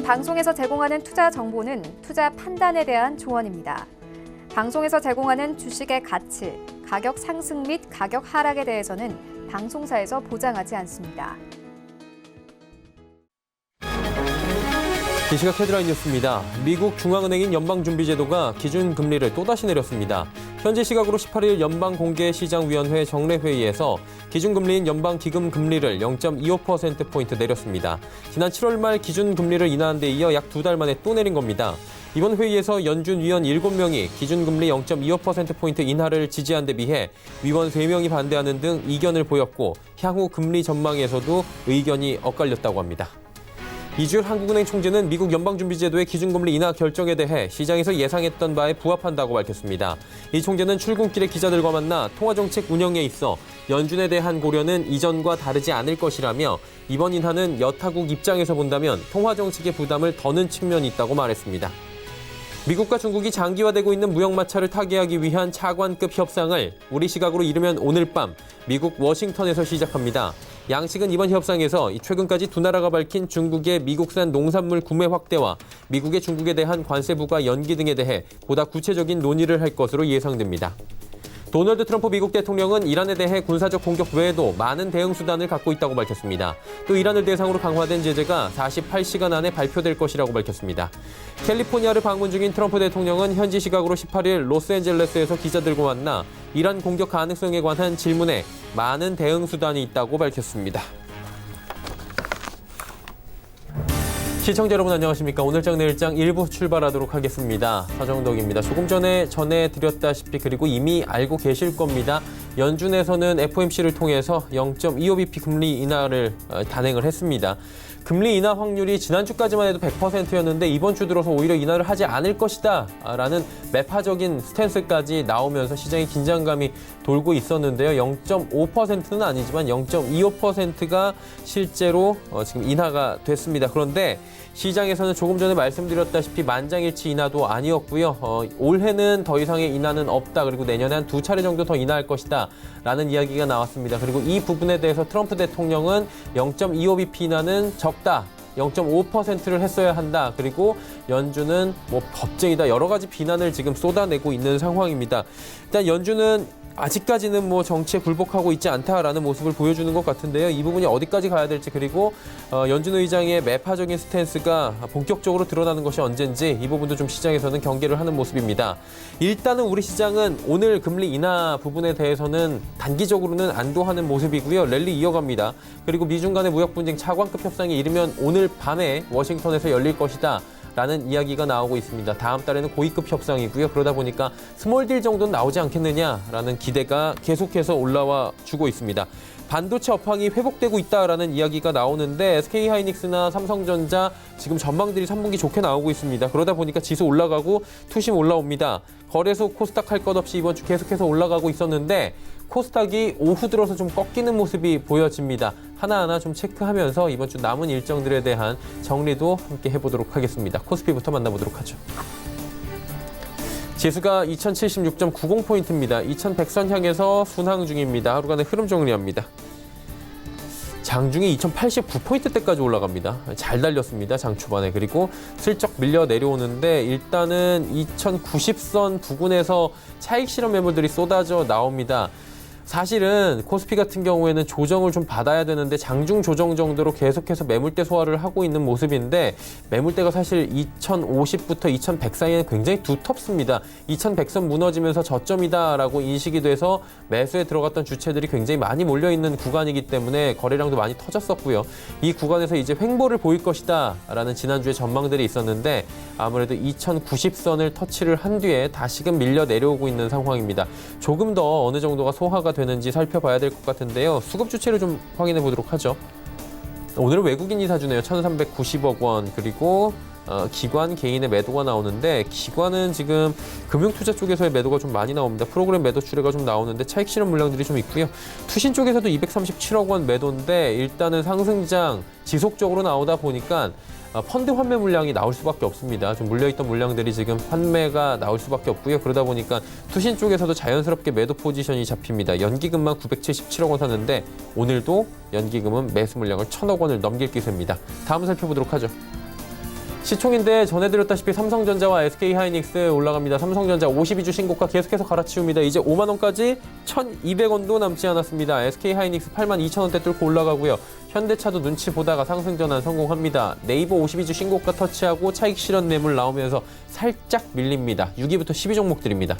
본 방송에서 제공하는 투자 정보는 투자 판단에 대한 조언입니다. 방송에서 제공하는 주식의 가치, 가격 상승 및 가격 하락에 대해서는 방송사에서 보장하지 않습니다. 이 시각 헤드라인 뉴스입니다. 미국 중앙은행인 연방준비제도가 기준금리를 또다시 내렸습니다. 현지 시각으로 18일 연방공개시장위원회 정례회의에서 기준금리인 연방기금금리를 0.25%포인트 내렸습니다. 지난 7월 말 기준금리를 인하한 데 이어 약 2달 만에 또 내린 겁니다. 이번 회의에서 연준 위원 7명이 기준금리 0.25%포인트 인하를 지지한 데 비해 위원 3명이 반대하는 등 이견을 보였고 향후 금리 전망에서도 의견이 엇갈렸다고 합니다. 이주열 한국은행 총재는 미국 연방준비제도의 기준금리 인하 결정에 대해 시장에서 예상했던 바에 부합한다고 밝혔습니다. 이 총재는 출근길에 기자들과 만나 통화정책 운영에 있어 연준에 대한 고려는 이전과 다르지 않을 것이라며 이번 인하는 여타국 입장에서 본다면 통화정책의 부담을 더는 측면이 있다고 말했습니다. 미국과 중국이 장기화되고 있는 무역마찰을 타개하기 위한 차관급 협상을 우리 시각으로 이르면 오늘 밤 미국 워싱턴에서 시작합니다. 양측은 이번 협상에서 최근까지 두 나라가 밝힌 중국의 미국산 농산물 구매 확대와 미국의 중국에 대한 관세 부과 연기 등에 대해 보다 구체적인 논의를 할 것으로 예상됩니다. 도널드 트럼프 미국 대통령은 이란에 대해 군사적 공격 외에도 많은 대응 수단을 갖고 있다고 밝혔습니다. 또 이란을 대상으로 강화된 제재가 48시간 안에 발표될 것이라고 밝혔습니다. 캘리포니아를 방문 중인 트럼프 대통령은 현지 시각으로 18일 로스앤젤레스에서 기자들과 만나 이란 공격 가능성에 관한 질문에 많은 대응 수단이 있다고 밝혔습니다. 시청자 여러분 안녕하십니까. 오늘장 내일장 1부 출발하도록 하겠습니다. 서정덕입니다. 조금 전에 전해드렸다시피 그리고 이미 알고 계실 겁니다. 연준에서는 FOMC를 통해서 0.25bp 금리 인하를 단행을 했습니다. 금리 인하 확률이 지난주까지만 해도 100%였는데 이번 주 들어서 오히려 인하를 하지 않을 것이다 라는 매파적인 스탠스까지 나오면서 시장의 긴장감이 돌고 있었는데요. 0.5%는 아니지만 0.25%가 실제로 지금 인하가 됐습니다. 그런데 시장에서는 조금 전에 말씀드렸다시피 만장일치 인하도 아니었고요. 올해는 더 이상의 인하는 없다. 그리고 내년에 한 2차례 정도 더 인하할 것이다 라는 이야기가 나왔습니다. 그리고 이 부분에 대해서 트럼프 대통령은 0.25bp 인하는 적다. 0.5%를 했어야 한다. 그리고 연준은 겁쟁이다. 여러 가지 비난을 지금 쏟아내고 있는 상황입니다. 일단 연준은 아직까지는 정치에 굴복하고 있지 않다라는 모습을 보여주는 것 같은데요. 이 부분이 어디까지 가야 될지 그리고 연준 의장의 매파적인 스탠스가 본격적으로 드러나는 것이 언젠지 이 부분도 좀 시장에서는 경계를 하는 모습입니다. 일단은 우리 시장은 오늘 금리 인하 부분에 대해서는 단기적으로는 안도하는 모습이고요. 랠리 이어갑니다. 그리고 미중 간의 무역 분쟁 차관급 협상이 이르면 오늘 밤에 워싱턴에서 열릴 것이다. 라는 이야기가 나오고 있습니다. 다음 달에는 고위급 협상이고요. 그러다 보니까 스몰딜 정도는 나오지 않겠느냐라는 기대가 계속해서 올라와 주고 있습니다. 반도체 업황이 회복되고 있다라는 이야기가 나오는데 SK하이닉스나 삼성전자 지금 전망들이 3분기 좋게 나오고 있습니다. 그러다 보니까 지수 올라가고 투심 올라옵니다. 거래소 코스닥 할 것 없이 이번 주 계속해서 올라가고 있었는데 코스닥이 오후 들어서 좀 꺾이는 모습이 보여집니다. 하나하나 좀 체크하면서 이번 주 남은 일정들에 대한 정리도 함께 해보도록 하겠습니다. 코스피부터 만나보도록 하죠. 지수가 2076.90포인트입니다. 2100선 향해서 순항 중입니다. 하루간의 흐름 정리합니다. 장중에 2089포인트대까지 올라갑니다. 잘 달렸습니다. 장 초반에. 그리고 슬쩍 밀려 내려오는데 일단은 2090선 부근에서 차익 실험 매물들이 쏟아져 나옵니다. 사실은 코스피 같은 경우에는 조정을 좀 받아야 되는데 장중 조정 정도로 계속해서 매물대 소화를 하고 있는 모습인데 매물대가 사실 2050부터 2100 사이에는 굉장히 두텁습니다. 2100선 무너지면서 저점이다라고 인식이 돼서 매수에 들어갔던 주체들이 굉장히 많이 몰려있는 구간이기 때문에 거래량도 많이 터졌었고요. 이 구간에서 이제 횡보를 보일 것이다 라는 지난주에 전망들이 있었는데 아무래도 2090선을 터치를 한 뒤에 다시금 밀려 내려오고 있는 상황입니다. 조금 더 어느 정도가 소화가 되는지 살펴봐야 될 것 같은데요. 수급 주체를 좀 확인해 보도록 하죠. 오늘은 외국인이 사주네요. 1,390억 원. 그리고 기관 개인의 매도가 나오는데 기관은 지금 금융투자 쪽에서의 매도가 좀 많이 나옵니다. 프로그램 매도 추례가 좀 나오는데 차익 실현 물량들이 좀 있고요. 투신 쪽에서도 237억 원 매도인데 일단은 상승장 지속적으로 나오다 보니까 펀드 환매 물량이 나올 수밖에 없습니다. 좀 물려있던 물량들이 지금 환매가 나올 수밖에 없고요. 그러다 보니까 투신 쪽에서도 자연스럽게 매도 포지션이 잡힙니다. 연기금만 977억 원 샀는데 오늘도 연기금은 매수 물량을 1,000억 원을 넘길 기세입니다. 다음 살펴보도록 하죠. 시총인데 전해드렸다시피 삼성전자와 SK하이닉스 올라갑니다. 삼성전자 52주 신고가 계속해서 갈아치웁니다. 이제 5만 원까지 1,200원도 남지 않았습니다. SK하이닉스 8만 2천 원대 뚫고 올라가고요. 현대차도 눈치 보다가 상승 전환 성공합니다. 네이버 52주 신고가 터치하고 차익 실현 매물 나오면서 살짝 밀립니다. 6위부터 10위 종목들입니다.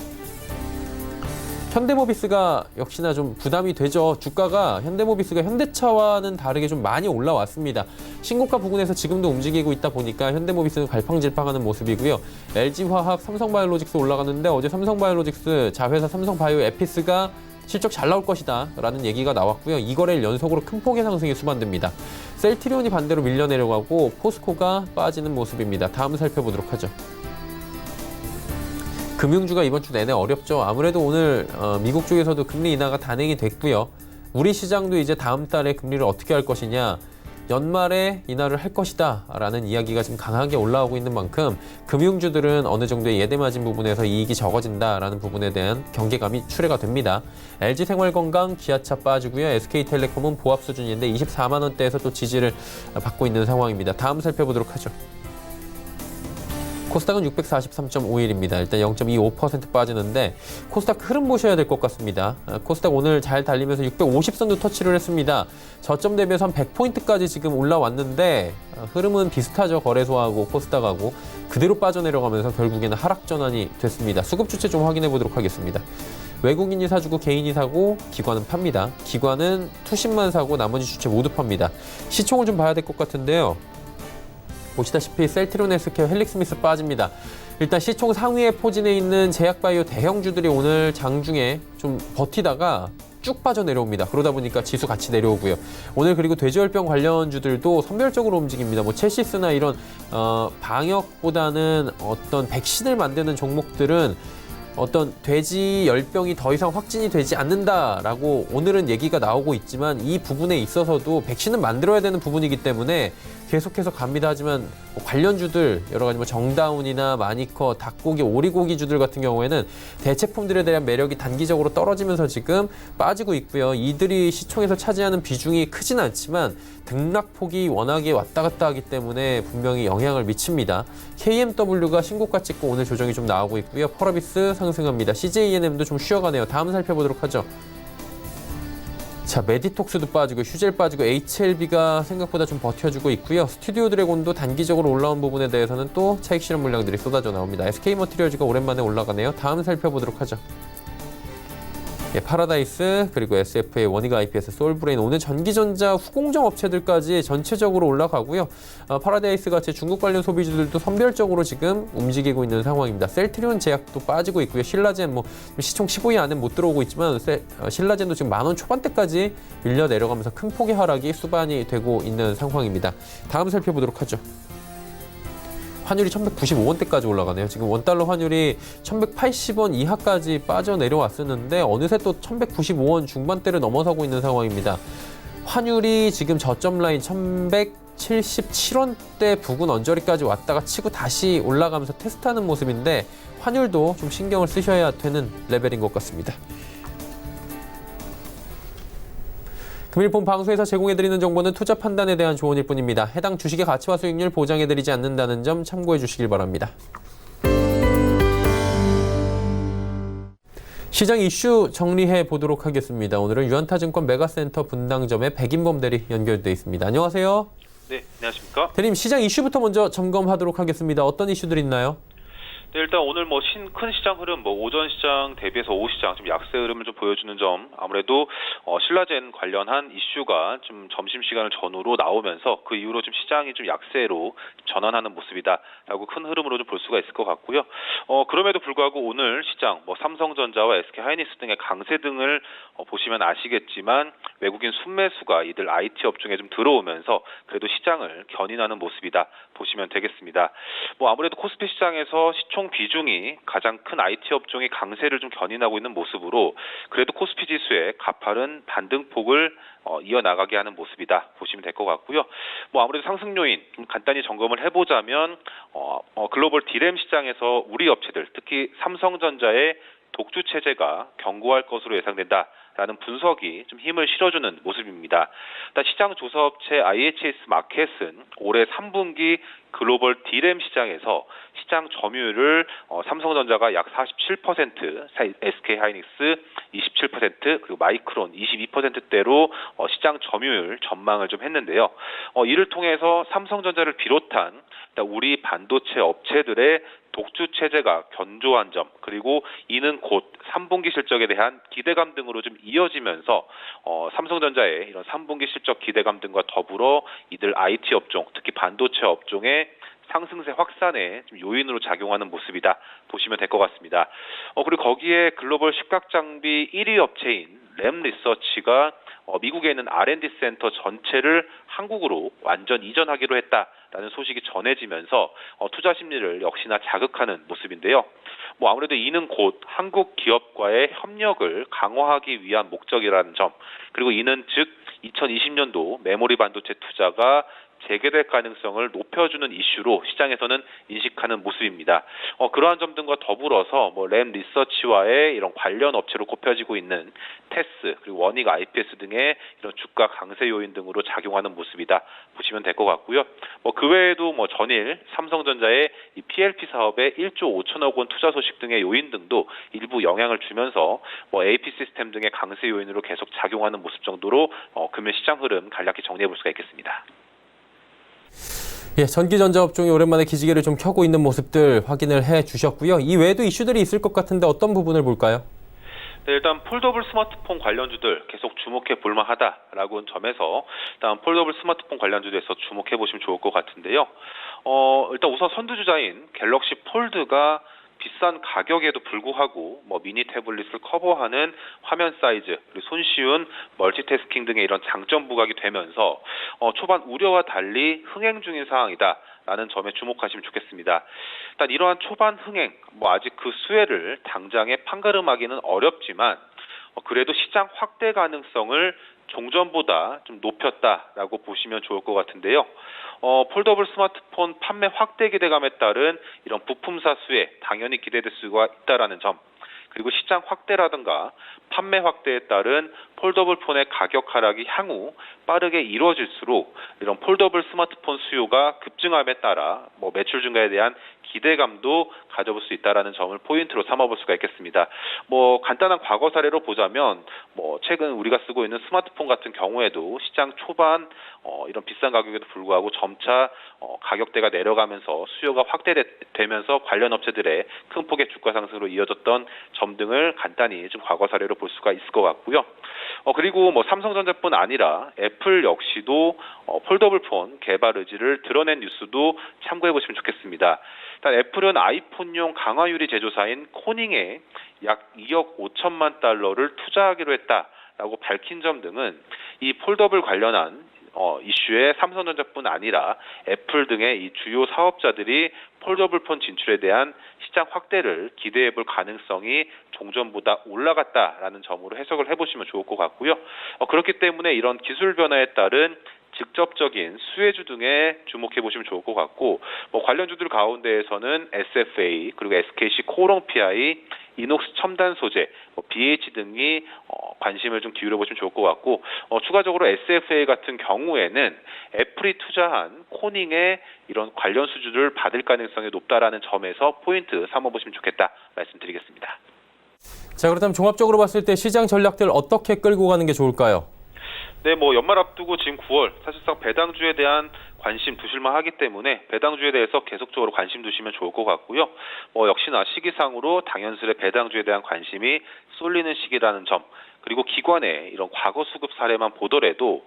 현대모비스가 역시나 좀 부담이 되죠. 주가가 현대모비스가 현대차와는 다르게 좀 많이 올라왔습니다. 신고가 부근에서 지금도 움직이고 있다 보니까 현대모비스는 갈팡질팡하는 모습이고요. LG화학, 삼성바이오로직스 올라갔는데 어제 삼성바이오로직스 자회사 삼성바이오 에피스가 실적 잘 나올 것이다 라는 얘기가 나왔고요. 2거래일 연속으로 큰 폭의 상승이 수반됩니다. 셀트리온이 반대로 밀려 내려가고 포스코가 빠지는 모습입니다. 다음 살펴보도록 하죠. 금융주가 이번 주 내내 어렵죠. 아무래도 오늘 미국 쪽에서도 금리 인하가 단행이 됐고요. 우리 시장도 이제 다음 달에 금리를 어떻게 할 것이냐, 연말에 인하를 할 것이다 라는 이야기가 지금 강하게 올라오고 있는 만큼 금융주들은 어느 정도의 예대마진 부분에서 이익이 적어진다라는 부분에 대한 경계감이 출해가 됩니다. LG생활건강, 기아차 빠지고요. SK텔레콤은 보합 수준인데 24만 원대에서 또 지지를 받고 있는 상황입니다. 다음 살펴보도록 하죠. 코스닥은 643.51입니다. 일단 0.25% 빠지는데 코스닥 흐름 보셔야 될 것 같습니다. 코스닥 오늘 잘 달리면서 650선도 터치를 했습니다. 저점 대비해서 한 100포인트까지 지금 올라왔는데 흐름은 비슷하죠. 거래소하고 코스닥하고 그대로 빠져내려가면서 결국에는 하락 전환이 됐습니다. 수급 주체 좀 확인해 보도록 하겠습니다. 외국인이 사주고 개인이 사고 기관은 팝니다. 기관은 투신만 사고 나머지 주체 모두 팝니다. 시총을 좀 봐야 될 것 같은데요. 보시다시피 셀트리온, 헬스케어, 헬릭스미스 빠집니다. 일단 시총 상위에 포진해 있는 제약바이오 대형주들이 오늘 장중에 좀 버티다가 쭉 빠져내려옵니다. 그러다 보니까 지수 같이 내려오고요. 오늘 그리고 돼지열병 관련주들도 선별적으로 움직입니다. 뭐 첼시스나 이런 방역보다는 어떤 백신을 만드는 종목들은 어떤 돼지 열병이 더 이상 확진이 되지 않는다라고 오늘은 얘기가 나오고 있지만 이 부분에 있어서도 백신은 만들어야 되는 부분이기 때문에 계속해서 갑니다. 하지만 뭐 관련주들 여러 가지 뭐 정다운이나 마니커, 닭고기, 오리고기주들 같은 경우에는 대체품들에 대한 매력이 단기적으로 떨어지면서 지금 빠지고 있고요. 이들이 시총에서 차지하는 비중이 크진 않지만 등락폭이 워낙에 왔다 갔다 하기 때문에 분명히 영향을 미칩니다. KMW가 신고가 찍고 오늘 조정이 좀 나오고 있고요. 펄어비스 상승합니다. CJENM도 좀 쉬어가네요. 다음 살펴보도록 하죠. 자, 메디톡스도 빠지고 휴젤 빠지고 HLB가 생각보다 좀 버텨주고 있고요. 스튜디오 드래곤도 단기적으로 올라온 부분에 대해서는 또 차익 실현 물량들이 쏟아져 나옵니다. SK머티리얼즈가 오랜만에 올라가네요. 다음 살펴보도록 하죠. 예, 파라다이스 그리고 SFA, 원익 IPS, 솔브레인 오늘 전기전자 후공정 업체들까지 전체적으로 올라가고요. 파라다이스 같이 중국 관련 소비주들도 선별적으로 지금 움직이고 있는 상황입니다. 셀트리온 제약도 빠지고 있고요. 신라젠 뭐 시총 15위 안에 못 들어오고 있지만 신라젠도 지금 10,000원 초반대까지 밀려 내려가면서 큰 폭의 하락이 수반이 되고 있는 상황입니다. 다음 살펴보도록 하죠. 환율이 1,195원대까지 올라가네요. 지금 원달러 환율이 1,180원 이하까지 빠져내려왔었는데 어느새 또 1,195원 중반대를 넘어서고 있는 상황입니다. 환율이 지금 저점 라인 1,177원대 부근 언저리까지 왔다가 치고 다시 올라가면서 테스트하는 모습인데 환율도 좀 신경을 쓰셔야 되는 레벨인 것 같습니다. 금일폰 방송에서 제공해드리는 정보는 투자 판단에 대한 조언일 뿐입니다. 해당 주식의 가치와 수익률 보장해드리지 않는다는 점 참고해 주시길 바랍니다. 시장 이슈 정리해 보도록 하겠습니다. 오늘은 유한타증권 메가센터 분당점의 백인범 대리 연결돼 있습니다. 안녕하세요. 네, 안녕하십니까? 대리님, 시장 이슈부터 먼저 점검하도록 하겠습니다. 어떤 이슈들이 있나요? 네, 일단 오늘 큰 시장 흐름, 오전 시장 대비해서 오후 시장 좀 약세 흐름을 좀 보여주는 점, 아무래도 신라젠 관련한 이슈가 좀 점심 시간을 전후로 나오면서 그 이후로 좀 시장이 좀 약세로 전환하는 모습이다라고 큰 흐름으로 좀 볼 수가 있을 것 같고요. 그럼에도 불구하고 오늘 시장, 삼성전자와 SK하이닉스 등의 강세 등을 보시면 아시겠지만 외국인 순매수가 이들 IT 업종에 좀 들어오면서 그래도 시장을 견인하는 모습이다 보시면 되겠습니다. 아무래도 코스피 시장에서 시총 비중이 가장 큰 IT 업종이 강세를 좀 견인하고 있는 모습으로 그래도 코스피 지수의 가파른 반등폭을 이어나가게 하는 모습이다 보시면 될 것 같고요. 아무래도 상승 요인 좀 간단히 점검을 해보자면 글로벌 디램 시장에서 우리 업체들 특히 삼성전자의 독주 체제가 견고할 것으로 예상된다라는 분석이 좀 힘을 실어주는 모습입니다. 일단 시장 조사업체 IHS 마켓은 올해 3분기 글로벌 D램 시장에서 시장 점유율을 삼성전자가 약 47%, SK하이닉스 27%, 그리고 마이크론 22%대로 시장 점유율 전망을 좀 했는데요. 이를 통해서 삼성전자를 비롯한 우리 반도체 업체들의 독주 체제가 견조한 점, 그리고 이는 곧 3분기 실적에 대한 기대감 등으로 좀 이어지면서 삼성전자의 이런 3분기 실적 기대감 등과 더불어 이들 IT 업종, 특히 반도체 업종의 상승세 확산에 좀 요인으로 작용하는 모습이다 보시면 될 것 같습니다. 그리고 거기에 글로벌 시각장비 1위 업체인 램 리서치가 미국에 있는 R&D 센터 전체를 한국으로 완전 이전하기로 했다라는 소식이 전해지면서 투자 심리를 역시나 자극하는 모습인데요. 아무래도 이는 곧 한국 기업과의 협력을 강화하기 위한 목적이라는 점, 그리고 이는 즉 2020년도 메모리 반도체 투자가 재개될 가능성을 높여주는 이슈로 시장에서는 인식하는 모습입니다. 그러한 점 등과 더불어서 램 리서치와의 이런 관련 업체로 꼽혀지고 있는 테스, 그리고 원익 IPS 등의 이런 주가 강세 요인 등으로 작용하는 모습이다 보시면 될 것 같고요. 그 외에도 전일 삼성전자의 이 PLP 사업에 1조 5천억 원 투자 소식 등의 요인 등도 일부 영향을 주면서 AP 시스템 등의 강세 요인으로 계속 작용하는 모습 정도로 금일 시장 흐름 간략히 정리해 볼 수가 있겠습니다. 예, 전기전자 업종이 오랜만에 기지개를 좀 켜고 있는 모습들 확인을 해 주셨고요. 이 외에도 이슈들이 있을 것 같은데 어떤 부분을 볼까요? 네, 일단 폴더블 스마트폰 관련주들 계속 주목해 볼 만하다라고 점에서 일단 폴더블 스마트폰 관련주에서 주목해 보시면 좋을 것 같은데요. 일단 우선 선두주자인 갤럭시 폴드가 비싼 가격에도 불구하고 미니 태블릿을 커버하는 화면 사이즈, 그리고 손쉬운 멀티태스킹 등의 이런 장점 부각이 되면서 초반 우려와 달리 흥행 중인 상황이다라는 점에 주목하시면 좋겠습니다. 일단 이러한 초반 흥행, 아직 그 수혜를 당장에 판가름하기는 어렵지만 그래도 시장 확대 가능성을 종전보다 좀 높였다라고 보시면 좋을 것 같은데요. 폴더블 스마트폰 판매 확대 기대감에 따른 이런 부품사 수에 당연히 기대될 수가 있다라는 점, 그리고 시장 확대라든가 판매 확대에 따른 폴더블 폰의 가격 하락이 향후 빠르게 이루어질수록 이런 폴더블 스마트폰 수요가 급증함에 따라 매출 증가에 대한 기대감도 가져볼 수 있다라는 점을 포인트로 삼아볼 수가 있겠습니다. 간단한 과거 사례로 보자면 최근 우리가 쓰고 있는 스마트폰 같은 경우에도 시장 초반 이런 비싼 가격에도 불구하고 점차 가격대가 내려가면서 수요가 확대되면서 관련 업체들의 큰 폭의 주가 상승으로 이어졌던 점 등을 간단히 좀 과거 사례로 볼 수가 있을 것 같고요. 그리고 삼성전자뿐 아니라 애플 역시도 폴더블 폰 개발 의지를 드러낸 뉴스도 참고해 보시면 좋겠습니다. 일단 애플은 아이폰용 강화유리 제조사인 코닝에 약 2억 5천만 달러를 투자하기로 했다라고 밝힌 점 등은 이 폴더블 관련한 이슈에 삼성전자뿐 아니라 애플 등의 이 주요 사업자들이 폴더블 폰 진출에 대한 시장 확대를 기대해 볼 가능성이 종전보다 올라갔다라는 점으로 해석을 해보시면 좋을 것 같고요. 그렇기 때문에 이런 기술 변화에 따른 직접적인 수혜주 등에 주목해 보시면 좋을 것 같고, 관련주들 가운데에서는 SFA, 그리고 SKC 코롱 PI, 이녹스 첨단 소재, BH 등이 관심을 좀 기울여 보시면 좋을 것 같고, 추가적으로 SFA 같은 경우에는 애플이 투자한 코닝의 이런 관련 수주를 받을 가능성이 높다라는 점에서 포인트 삼아보시면 좋겠다 말씀드리겠습니다. 자, 그렇다면 종합적으로 봤을 때 시장 전략들 어떻게 끌고 가는 게 좋을까요? 네, 연말 앞두고 지금 9월 사실상 배당주에 대한 관심 두실만 하기 때문에 배당주에 대해서 계속적으로 관심 두시면 좋을 것 같고요. 역시나 시기상으로 당연스레 배당주에 대한 관심이 쏠리는 시기라는 점, 그리고 기관의 이런 과거 수급 사례만 보더라도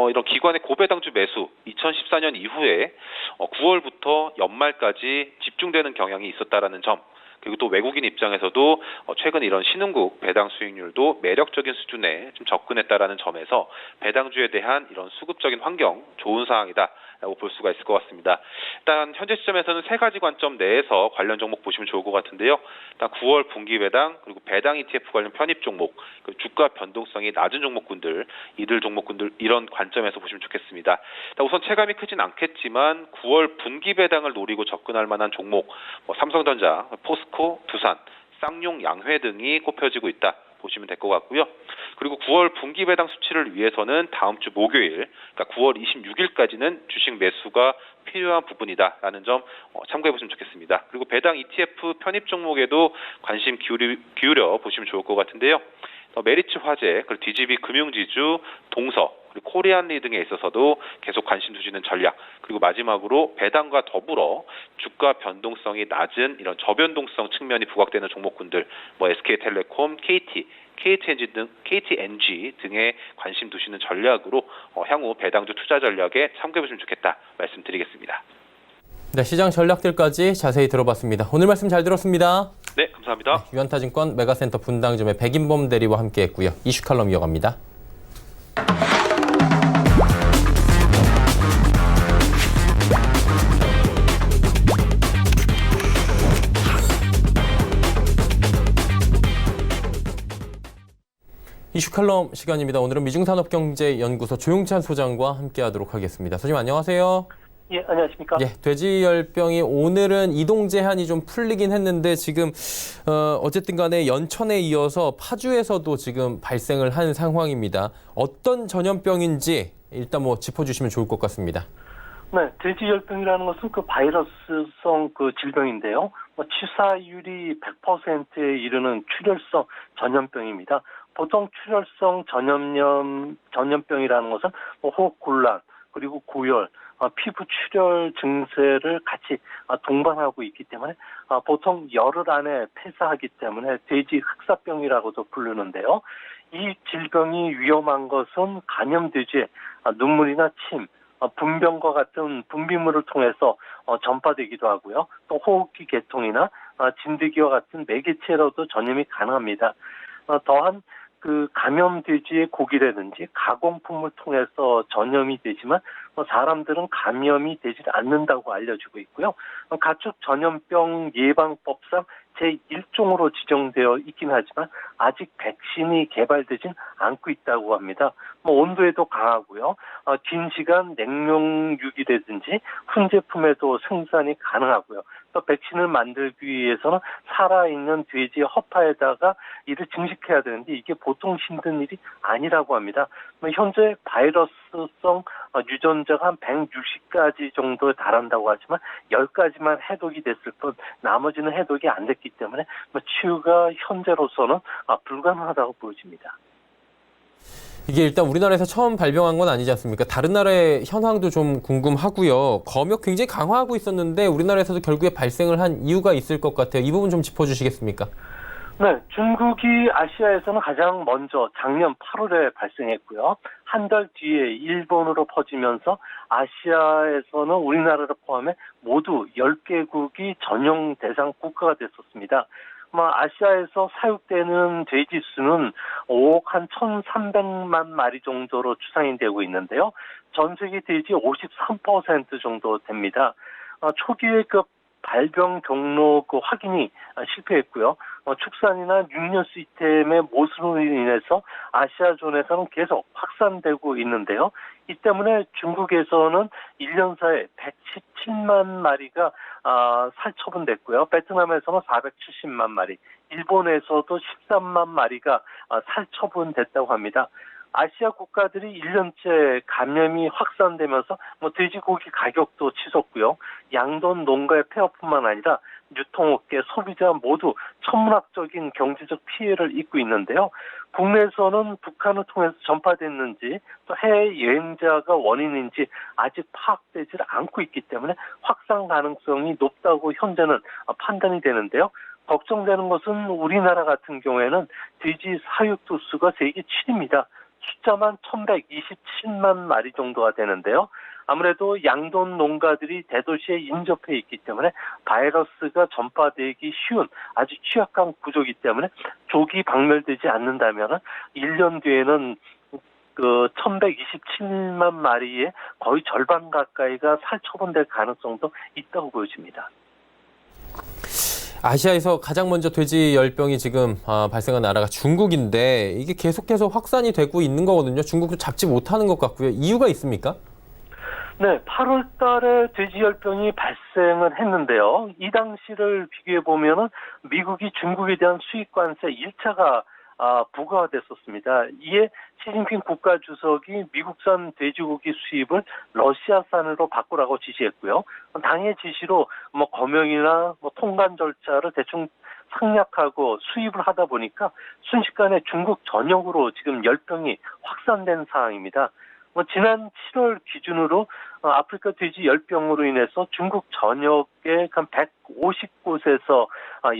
이런 기관의 고배당주 매수 2014년 이후에 9월부터 연말까지 집중되는 경향이 있었다라는 점, 그리고 또 외국인 입장에서도 최근 이런 신흥국 배당 수익률도 매력적인 수준에 좀 접근했다라는 점에서 배당주에 대한 이런 수급적인 환경 좋은 상황이다라고 볼 수가 있을 것 같습니다. 일단 현재 시점에서는 세 가지 관점 내에서 관련 종목 보시면 좋을 것 같은데요. 일단 9월 분기 배당, 그리고 배당 ETF 관련 편입 종목, 그리고 주가 변동성이 낮은 종목군들, 이들 종목군들 이런 관점에서 보시면 좋겠습니다. 일단 우선 체감이 크진 않겠지만 9월 분기 배당을 노리고 접근할 만한 종목, 삼성전자, 포스코, 두산, 쌍용, 양회 등이 꼽혀지고 있다 보시면 될 것 같고요. 그리고 9월 분기 배당 수치를 위해서는 다음 주 목요일, 그러니까 9월 26일까지는 주식 매수가 필요한 부분이다라는 점 참고해 보시면 좋겠습니다. 그리고 배당 ETF 편입 종목에도 관심 기울여 보시면 좋을 것 같은데요. 메리츠 화재, 그리고 DGB 금융지주, 동서, 그리고 코리안리 등에 있어서도 계속 관심 두시는 전략, 그리고 마지막으로 배당과 더불어 주가 변동성이 낮은 이런 저변동성 측면이 부각되는 종목군들, SK텔레콤, KTNG 등에 관심 두시는 전략으로 향후 배당주 투자 전략에 참고해 보시면 좋겠다 말씀드리겠습니다. 네, 시장 전략들까지 자세히 들어봤습니다. 오늘 말씀 잘 들었습니다. 네, 감사합니다. 유한타증권 메가센터 분당점의 백인범 대리와 함께했고요. 이슈 칼럼 이어갑니다. 이슈 칼럼 시간입니다. 오늘은 미중산업경제연구소 조용찬 소장과 함께하도록 하겠습니다. 소장님 안녕하세요. 예, 안녕하십니까? 예, 돼지열병이 오늘은 이동 제한이 좀 풀리긴 했는데 지금 어쨌든 간에 연천에 이어서 파주에서도 지금 발생을 한 상황입니다. 어떤 전염병인지 일단 짚어주시면 좋을 것 같습니다. 네, 돼지열병이라는 것은 그 바이러스성 그 질병인데요. 치사율이 100%에 이르는 출혈성 전염병입니다. 보통 출혈성 전염병이라는 것은 호흡곤란, 그리고 고열, 피부 출혈 증세를 같이 동반하고 있기 때문에 보통 열흘 안에 폐사하기 때문에 돼지 흑사병이라고도 부르는데요. 이 질병이 위험한 것은 감염돼지의 눈물이나 침, 분변과 같은 분비물을 통해서 전파되기도 하고요. 또 호흡기 계통이나 진드기와 같은 매개체로도 전염이 가능합니다. 또한 그 감염돼지의 고기라든지 가공품을 통해서 전염이 되지만 사람들은 감염이 되지 않는다고 알려지고 있고요. 가축 전염병 예방법상 제1종으로 지정되어 있긴 하지만 아직 백신이 개발되진 않고 있다고 합니다. 온도에도 강하고요. 긴 시간 냉명육이라든지 훈제품에도 생산이 가능하고요. 또 백신을 만들기 위해서는 살아있는 돼지 허파에다가 이를 증식해야 되는데 이게 보통 힘든 일이 아니라고 합니다. 현재 바이러스성 유전자가 한 160가지 정도에 달한다고 하지만 10가지만 해독이 됐을 뿐 나머지는 해독이 안 됐기 때문에 치유가 현재로서는 불가능하다고 보여집니다. 이게 일단 우리나라에서 처음 발병한 건 아니지 않습니까? 다른 나라의 현황도 좀 궁금하고요. 검역 굉장히 강화하고 있었는데 우리나라에서도 결국에 발생을 한 이유가 있을 것 같아요. 이 부분 좀 짚어주시겠습니까? 네, 중국이 아시아에서는 가장 먼저 작년 8월에 발생했고요. 한 달 뒤에 일본으로 퍼지면서 아시아에서는 우리나라를 포함해 모두 10개국이 전용 대상 국가가 됐었습니다. 아시아에서 사육되는 돼지 수는 5억 한 1,300만 마리 정도로 추산이 되고 있는데요. 전 세계 돼지 53% 정도 됩니다. 초기에 그 발병 경로 그 확인이 실패했고요. 축산이나 육류 시스템의 모순으로 인해서 아시아존에서는 계속 확산되고 있는데요. 이 때문에 중국에서는 1년 사이에 117만 마리가 살처분됐고요. 베트남에서는 470만 마리, 일본에서도 13만 마리가 살처분됐다고 합니다. 아시아 국가들이 1년째 감염이 확산되면서 돼지고기 가격도 치솟고요. 양돈 농가의 폐업뿐만 아니라 유통업계, 소비자 모두 천문학적인 경제적 피해를 입고 있는데요. 국내에서는 북한을 통해서 전파됐는지 또 해외 여행자가 원인인지 아직 파악되지 않고 있기 때문에 확산 가능성이 높다고 현재는 판단이 되는데요. 걱정되는 것은 우리나라 같은 경우에는 돼지 사육도 수가 세계 7위입니다. 숫자만 1,127만 마리 정도가 되는데요. 아무래도 양돈 농가들이 대도시에 인접해 있기 때문에 바이러스가 전파되기 쉬운 아주 취약한 구조이기 때문에 조기 박멸되지 않는다면 1년 뒤에는 그 1,127만 마리의 거의 절반 가까이가 살처분될 가능성도 있다고 보여집니다. 아시아에서 가장 먼저 돼지 열병이 지금 발생한 나라가 중국인데 이게 계속해서 확산이 되고 있는 거거든요. 중국도 잡지 못하는 것 같고요. 이유가 있습니까? 네, 8월 달에 돼지열병이 발생을 했는데요. 이 당시를 비교해 보면은 미국이 중국에 대한 수입 관세 1차가 부과가 됐었습니다. 이에 시진핑 국가주석이 미국산 돼지고기 수입을 러시아산으로 바꾸라고 지시했고요. 당의 지시로 검역이나 통관 절차를 대충 상략하고 수입을 하다 보니까 순식간에 중국 전역으로 지금 열병이 확산된 상황입니다. 지난 7월 기준으로 아프리카 돼지 열병으로 인해서 중국 전역의 한 150곳에서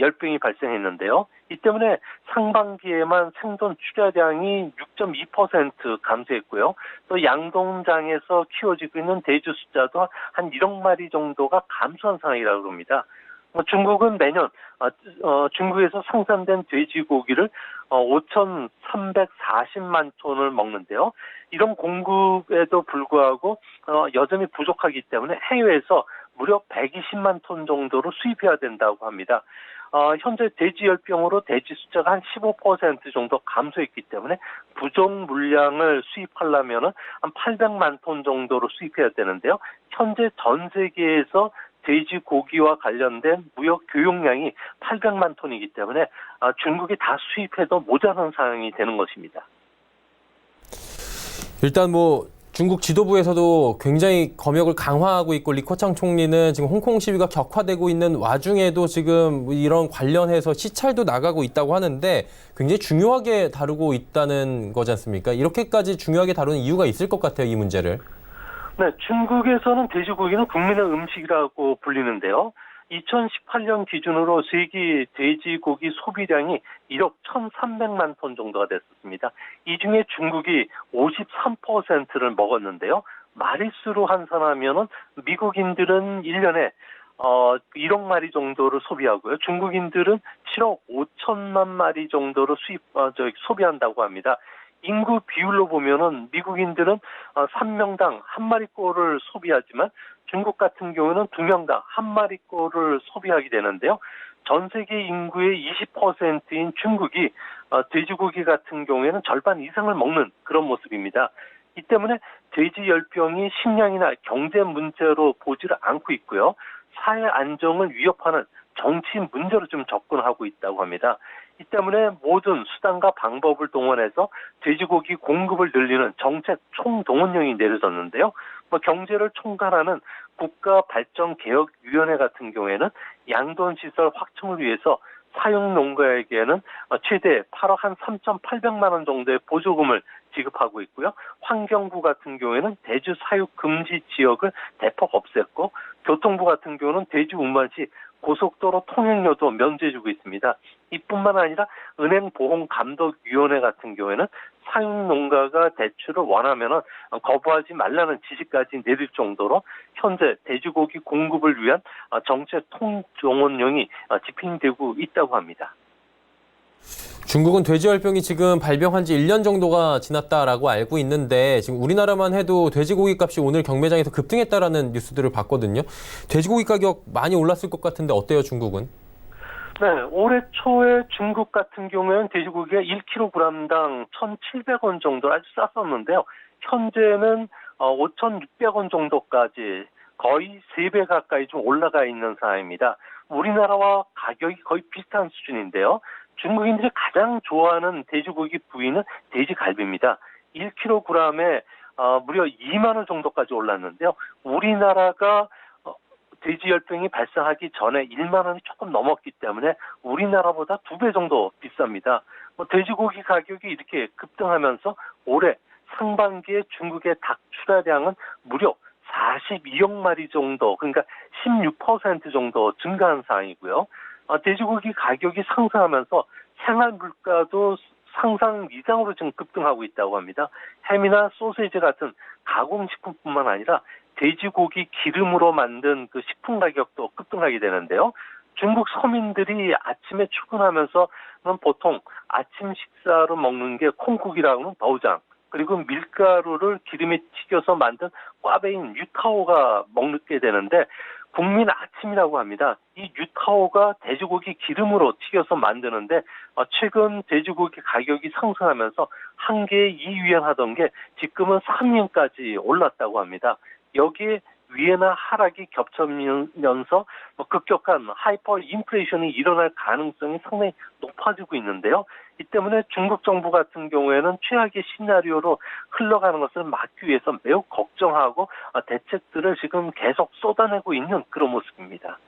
열병이 발생했는데요. 이 때문에 상반기에만 생존 출하량이 6.2% 감소했고요. 또 양동장에서 키워지고 있는 돼지 숫자도 한 1억 마리 정도가 감소한 상황이라고 합니다. 중국은 매년 중국에서 생산된 돼지고기를 5,340만 톤을 먹는데요. 이런 공급에도 불구하고 여전히 부족하기 때문에 해외에서 무려 120만 톤 정도로 수입해야 된다고 합니다. 현재 돼지열병으로 돼지 숫자가 한 15% 정도 감소했기 때문에 부족 물량을 수입하려면 한 800만 톤 정도로 수입해야 되는데요. 현재 전 세계에서 돼지고기와 관련된 무역 교역량이 800만 톤이기 때문에 중국이 다 수입해도 모자란 상황이 되는 것입니다. 일단 중국 지도부에서도 굉장히 검역을 강화하고 있고 리커창 총리는 지금 홍콩 시위가 격화되고 있는 와중에도 지금 이런 관련해서 시찰도 나가고 있다고 하는데 굉장히 중요하게 다루고 있다는 거지 않습니까? 이렇게까지 중요하게 다루는 이유가 있을 것 같아요, 이 문제를. 네, 중국에서는 돼지고기는 국민의 음식이라고 불리는데요. 2018년 기준으로 세계 돼지고기 소비량이 1억 1,300만 톤 정도가 됐었습니다. 이 중에 중국이 53%를 먹었는데요. 마리수로 환산하면은 미국인들은 1년에 1억 마리 정도를 소비하고요. 중국인들은 7억 5천만 마리 정도를 소비한다고 합니다. 인구 비율로 보면은 미국인들은 3명당 한 마리꼴을 소비하지만 중국 같은 경우는 2명당 한 마리꼴을 소비하게 되는데요. 전 세계 인구의 20%인 중국이 돼지고기 같은 경우에는 절반 이상을 먹는 그런 모습입니다. 이 때문에 돼지 열병이 식량이나 경제 문제로 보지를 않고 있고요. 사회 안정을 위협하는 정치 문제로 좀 접근하고 있다고 합니다. 이 때문에 모든 수단과 방법을 동원해서 돼지고기 공급을 늘리는 정책 총동원령이 내려졌는데요. 경제를 총괄하는 국가발전개혁위원회 같은 경우에는 양돈시설 확충을 위해서 사육농가에게는 최대 8억 한 3,800만 원 정도의 보조금을 지급하고 있고요. 환경부 같은 경우에는 돼지 사육 금지 지역을 대폭 없앴고 교통부 같은 경우는 돼지 운반 시 고속도로 통행료도 면제해주고 있습니다. 이뿐만 아니라 은행보험감독위원회 같은 경우에는 사육농가가 대출을 원하면 거부하지 말라는 지시까지 내릴 정도로 현재 돼지고기 공급을 위한 정책 총동원령이 집행되고 있다고 합니다. 중국은 돼지열병이 지금 발병한 지 1년 정도가 지났다라고 알고 있는데 지금 우리나라만 해도 돼지고기 값이 오늘 경매장에서 급등했다라는 뉴스들을 봤거든요. 돼지고기 가격 많이 올랐을 것 같은데 어때요, 중국은? 네, 올해 초에 중국 같은 경우에는 돼지고기가 1kg당 1,700원 정도 아주 쌌었는데요. 현재는 5,600원 정도까지 거의 3배 가까이 좀 올라가 있는 상황입니다. 우리나라와 가격이 거의 비슷한 수준인데요. 중국인들이 가장 좋아하는 돼지고기 부위는 돼지갈비입니다. 1kg에 무려 2만 원 정도까지 올랐는데요. 우리나라가 돼지열병이 발생하기 전에 1만 원이 조금 넘었기 때문에 우리나라보다 2배 정도 비쌉니다. 돼지고기 가격이 이렇게 급등하면서 올해 상반기에 중국의 닭 출하량은 무려 42억 마리 정도, 그러니까 16% 정도 증가한 상황이고요. 돼지고기 가격이 상승하면서 생활 물가도 상상 이상으로 지금 급등하고 있다고 합니다. 햄이나 소시지 같은 가공식품뿐만 아니라 돼지고기 기름으로 만든 그 식품 가격도 급등하게 되는데요. 중국 서민들이 아침에 출근하면서 보통 아침 식사로 먹는 게 콩국이라고는 더우장, 그리고 밀가루를 기름에 튀겨서 만든 꽈배인 유타오가 먹게 되는데 국민 아침이라고 합니다. 이 유타오가 돼지고기 기름으로 튀겨서 만드는데 최근 돼지고기 가격이 상승하면서 한 개에 2위엔 하던 게 지금은 3위엔까지 올랐다고 합니다. 여기에 위에나 하락이 겹쳐면서 급격한 하이퍼 인플레이션이 일어날 가능성이 상당히 높아지고 있는데요. 이 때문에 중국 정부 같은 경우에는 최악의 시나리오로 흘러가는 것을 막기 위해서 매우 걱정하고 대책들을 지금 계속 쏟아내고 있는 그런 모습입니다.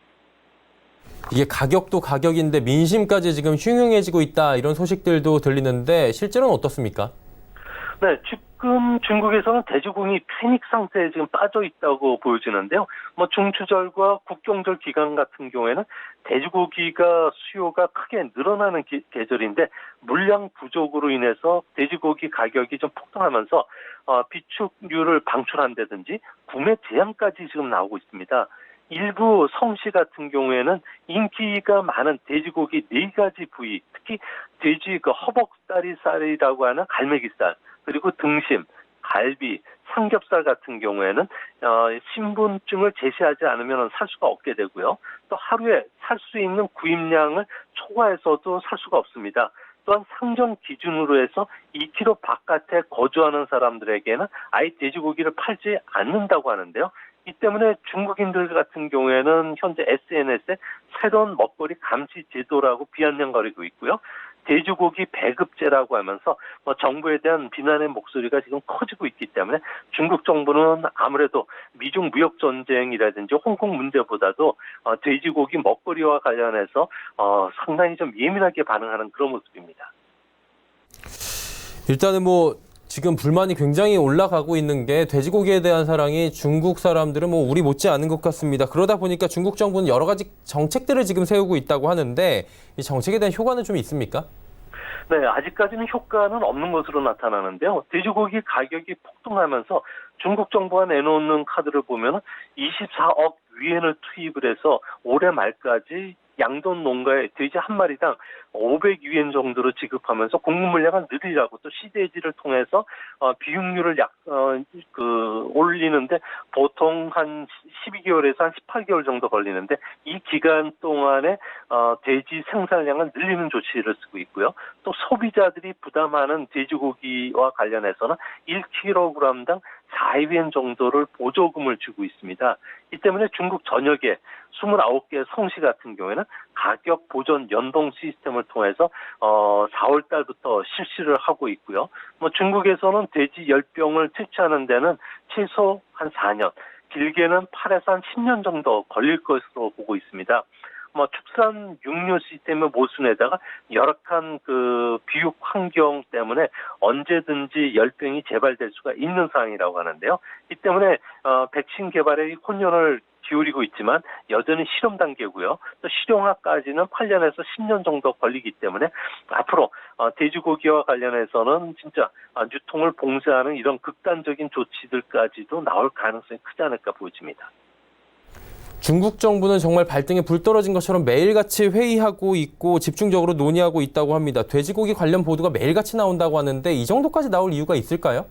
이게 가격도 가격인데 민심까지 지금 흉흉해지고 있다 이런 소식들도 들리는데 실제로는 어떻습니까? 네, 지금 중국에서는 돼지고기 패닉 상태에 지금 빠져 있다고 보여지는데요. 중추절과 국경절 기간 같은 경우에는 돼지고기가 수요가 크게 늘어나는 계절인데 물량 부족으로 인해서 돼지고기 가격이 좀 폭등하면서 비축류를 방출한다든지 구매 제한까지 지금 나오고 있습니다. 일부 성시 같은 경우에는 인기가 많은 돼지고기 4가지 부위, 특히 돼지 허벅다리살이라고 하는 갈매기살, 그리고 등심, 갈비, 삼겹살 같은 경우에는 신분증을 제시하지 않으면 살 수가 없게 되고요. 또 하루에 살 수 있는 구입량을 초과해서도 살 수가 없습니다. 또한 상점 기준으로 해서 2km 바깥에 거주하는 사람들에게는 아예 돼지고기를 팔지 않는다고 하는데요. 이 때문에 중국인들 같은 경우에는 현재 SNS에 새로운 먹거리 감시 제도라고 비아냥거리고 있고요. 돼지고기 배급제라고 하면서 정부에 대한 비난의 목소리가 지금 커지고 있기 때문에 중국 정부는 아무래도 미중 무역 전쟁이라든지 홍콩 문제보다도 돼지고기 먹거리와 관련해서 상당히 좀 예민하게 반응하는 그런 모습입니다. 일단은 지금 불만이 굉장히 올라가고 있는 게 돼지고기에 대한 사랑이 중국 사람들은 우리 못지 않은 것 같습니다. 그러다 보니까 중국 정부는 여러 가지 정책들을 지금 세우고 있다고 하는데 이 정책에 대한 효과는 좀 있습니까? 네, 아직까지는 효과는 없는 것으로 나타나는데요. 돼지고기 가격이 폭등하면서 중국 정부가 내놓는 카드를 보면 24억 위엔을 투입을 해서 올해 말까지 양돈 농가에 돼지 한 마리당 500위엔 정도로 지급하면서 공급 물량을 늘리라고 또 CDG를 통해서 비육률을 올리는데 보통 한 12개월에서 한 18개월 정도 걸리는데 이 기간 동안에 돼지 생산량을 늘리는 조치를 쓰고 있고요. 또 소비자들이 부담하는 돼지고기와 관련해서는 1kg당 4위엔 정도를 보조금을 주고 있습니다. 이 때문에 중국 전역에 29개 성시 같은 경우에는 가격 보전 연동 시스템을 통해서 4월 달부터 실시를 하고 있고요. 중국에서는 돼지 열병을 퇴치하는 데는 최소 한 4년, 길게는 8에서 한 10년 정도 걸릴 것으로 보고 있습니다. 축산 육류 시스템의 모순에다가 열악한 비육 환경 때문에 언제든지 열병이 재발될 수가 있는 상황이라고 하는데요. 이 때문에 백신 개발에 혼연을 기울이고 있지만 여전히 실험 단계고요. 또 실용화까지는 8년에서 10년 정도 걸리기 때문에 앞으로 돼지고기와 관련해서는 진짜 유통을 봉쇄하는 이런 극단적인 조치들까지도 나올 가능성이 크지 않을까 보여집니다. 중국 정부는 정말 발등에 불 떨어진 것처럼 매일같이 회의하고 있고 집중적으로 논의하고 있다고 합니다. 돼지고기 관련 보도가 매일같이 나온다고 하는데 이 정도까지 나올 이유가 있을까요?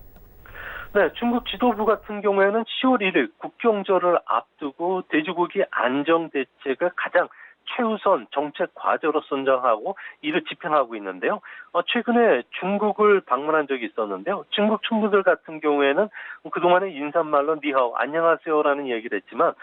네, 중국 지도부 같은 경우에는 10월 1일 국경절을 앞두고 돼지고기 안정 대책을 가장 최우선 정책 과제로 선정하고 이를 집행하고 있는데요. 최근에 중국을 방문한 적이 있었는데요. 중국 친구들 같은 경우에는 그동안에 인사말로 니하오, 안녕하세요라는 얘기를 했지만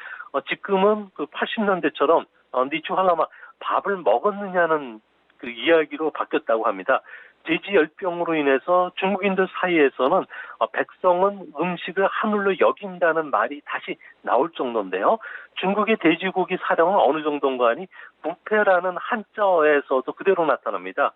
지금은 80년대처럼 니추할라마 밥을 먹었느냐는 그 이야기로 바뀌었다고 합니다. 돼지 열병으로 인해서 중국인들 사이에서는 백성은 음식을 하늘로 여긴다는 말이 다시 나올 정도인데요. 중국의 돼지고기 사령은 어느 정도인가 하니 부패라는 한자어에서도 그대로 나타납니다.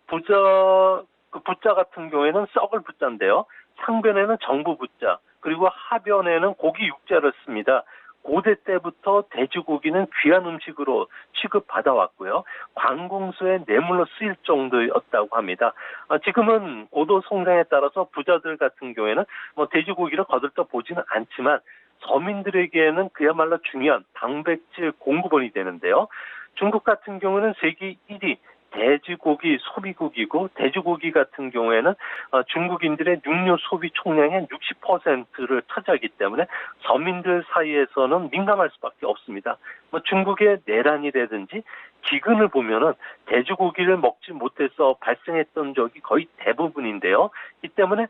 부자 같은 경우에는 썩을 부자인데요. 상변에는 정부 부자, 그리고 하변에는 고기 육자를 씁니다. 고대 때부터 돼지고기는 귀한 음식으로 취급받아왔고요. 관공서의 뇌물로 쓰일 정도였다고 합니다. 지금은 고도 성장에 따라서 부자들 같은 경우에는 돼지고기를 거들떠 보지는 않지만 서민들에게는 그야말로 중요한 단백질 공급원이 되는데요. 중국 같은 경우는 세계 1위 돼지고기 소비국이고 돼지고기 같은 경우에는 중국인들의 육류 소비 총량의 60%를 차지하기 때문에 서민들 사이에서는 민감할 수밖에 없습니다. 중국의 내란이라든지 기근을 보면은 돼지고기를 먹지 못해서 발생했던 적이 거의 대부분인데요. 이 때문에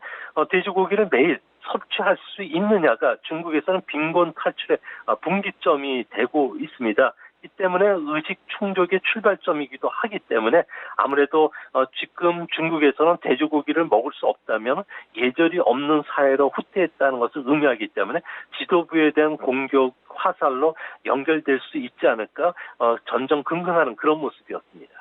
돼지고기를 매일 섭취할 수 있느냐가 중국에서는 빈곤 탈출의 분기점이 되고 있습니다. 이 때문에 의식 충족의 출발점이기도 하기 때문에 아무래도 지금 중국에서는 돼지고기를 먹을 수 없다면 예절이 없는 사회로 후퇴했다는 것을 의미하기 때문에 지도부에 대한 공격 화살로 연결될 수 있지 않을까 전전긍긍하는 그런 모습이었습니다.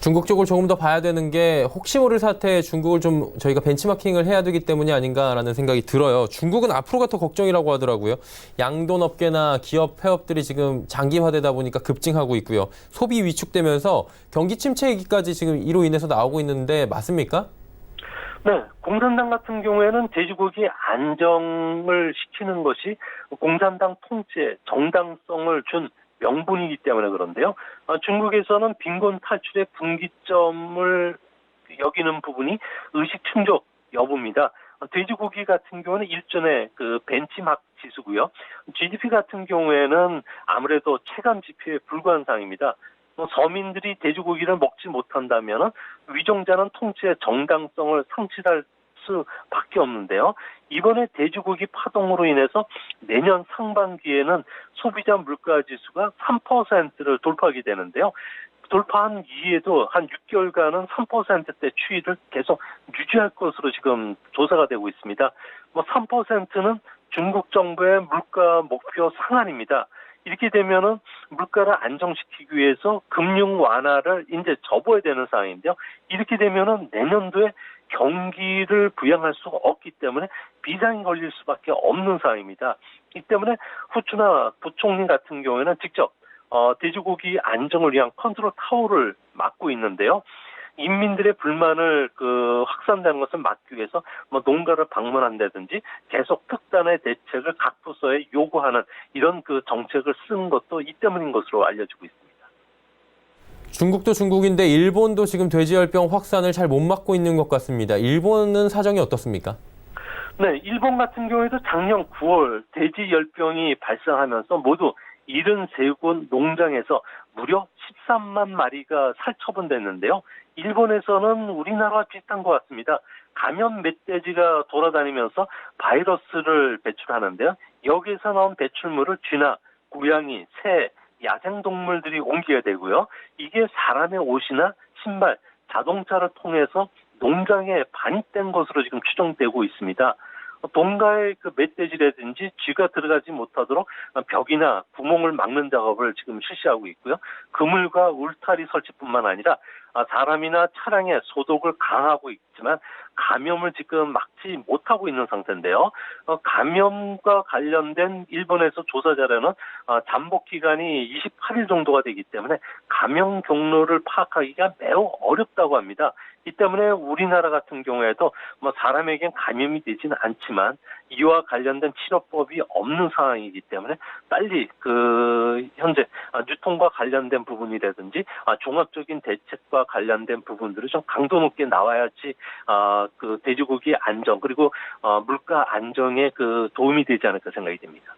중국 쪽을 조금 더 봐야 되는 게 혹시 모를 사태에 중국을 좀 저희가 벤치마킹을 해야 되기 때문이 아닌가라는 생각이 들어요. 중국은 앞으로가 더 걱정이라고 하더라고요. 양돈업계나 기업 폐업들이 지금 장기화되다 보니까 급증하고 있고요. 소비 위축되면서 경기 침체 얘기까지 지금 이로 인해서 나오고 있는데 맞습니까? 네, 공산당 같은 경우에는 돼지고기 안정을 시키는 것이 공산당 통치에 정당성을 준 명분이기 때문에 그런데요. 중국에서는 빈곤 탈출의 분기점을 여기는 부분이 의식 충족 여부입니다. 돼지고기 같은 경우는 일종의 그 벤치마크 지수고요. GDP 같은 경우에는 아무래도 체감 지표에 불과한 상황입니다. 서민들이 돼지고기를 먹지 못한다면 위종자는 통치의 정당성을 상실할 수밖에 없는데요. 이번에 돼지고기 파동으로 인해서 내년 상반기에는 소비자 물가지수가 3%를 돌파하게 되는데요. 돌파한 이후에도 한 6개월간은 3%대 추이를 계속 유지할 것으로 지금 조사가 되고 있습니다. 3%는 중국 정부의 물가 목표 상한입니다. 이렇게 되면은 물가를 안정시키기 위해서 금융 완화를 이제 접어야 되는 상황인데요. 이렇게 되면은 내년도에 경기를 부양할 수가 없기 때문에 비상이 걸릴 수밖에 없는 상황입니다. 이 때문에 후추나 부총리 같은 경우에는 직접 돼지고기 안정을 위한 컨트롤 타워를 맡고 있는데요. 인민들의 불만을 확산되는 것을 막기 위해서 농가를 방문한다든지 계속 특단의 대책을 각 부서에 요구하는 이런 정책을 쓴 것도 이 때문인 것으로 알려지고 있습니다. 중국도 중국인데 일본도 지금 돼지열병 확산을 잘 못 막고 있는 것 같습니다. 일본은 사정이 어떻습니까? 네, 일본 같은 경우에도 작년 9월 돼지열병이 발생하면서 모두 73곳 농장에서 무려 13만 마리가 살처분됐는데요. 일본에서는 우리나라와 비슷한 것 같습니다. 감염 멧돼지가 돌아다니면서 바이러스를 배출하는데요. 여기에서 나온 배출물을 쥐나 고양이, 새, 야생동물들이 옮기게 되고요. 이게 사람의 옷이나 신발, 자동차를 통해서 농장에 반입된 것으로 지금 추정되고 있습니다. 동가의 멧돼지라든지 쥐가 들어가지 못하도록 벽이나 구멍을 막는 작업을 지금 실시하고 있고요. 그물과 울타리 설치뿐만 아니라 사람이나 차량에 소독을 강화하고 있지만 감염을 지금 막지 못하고 있는 상태인데요. 감염과 관련된 일본에서 조사 자료는 잠복 기간이 28일 정도가 되기 때문에 감염 경로를 파악하기가 매우 어렵다고 합니다. 이 때문에 우리나라 같은 경우에도 사람에겐 감염이 되지는 않지만 이와 관련된 치료법이 없는 상황이기 때문에 빨리 현재 유통과 관련된 부분이라든지 종합적인 대책과 관련된 부분들을 좀 강도 높게 나와야지 돼지고기 안정 그리고 물가 안정에 도움이 되지 않을까 생각이 됩니다.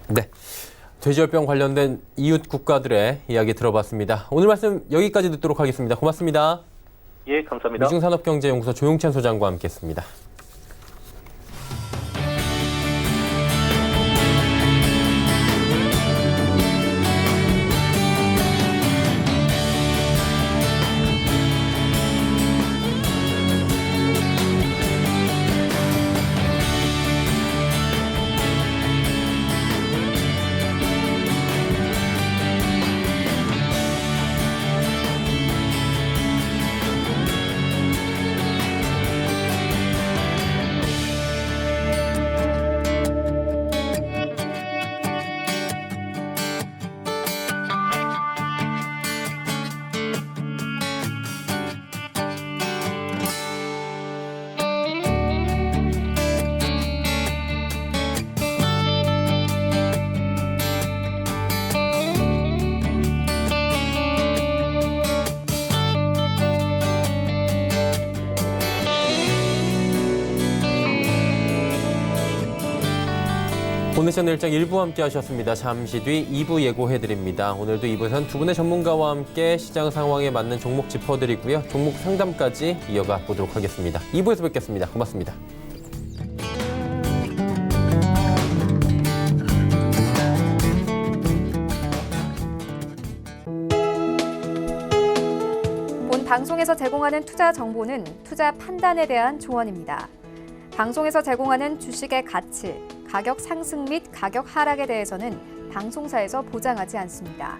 네. 돼지열병 관련된 이웃 국가들의 이야기 들어봤습니다. 오늘 말씀 여기까지 듣도록 하겠습니다. 고맙습니다. 예, 감사합니다. 미중산업경제연구소 조용찬 소장과 함께했습니다. 오늘 채널 일정 1부 함께 하셨습니다. 잠시 뒤 2부 예고해드립니다. 오늘도 2부에서는 두 분의 전문가와 함께 시장 상황에 맞는 종목 짚어드리고요. 종목 상담까지 이어가 보도록 하겠습니다. 2부에서 뵙겠습니다. 고맙습니다. 방송에서 제공하는 투자 정보는 투자 판단에 대한 조언입니다. 방송에서 제공하는 주식의 가치, 가격 상승 및 가격 하락에 대해서는 방송사에서 보장하지 않습니다.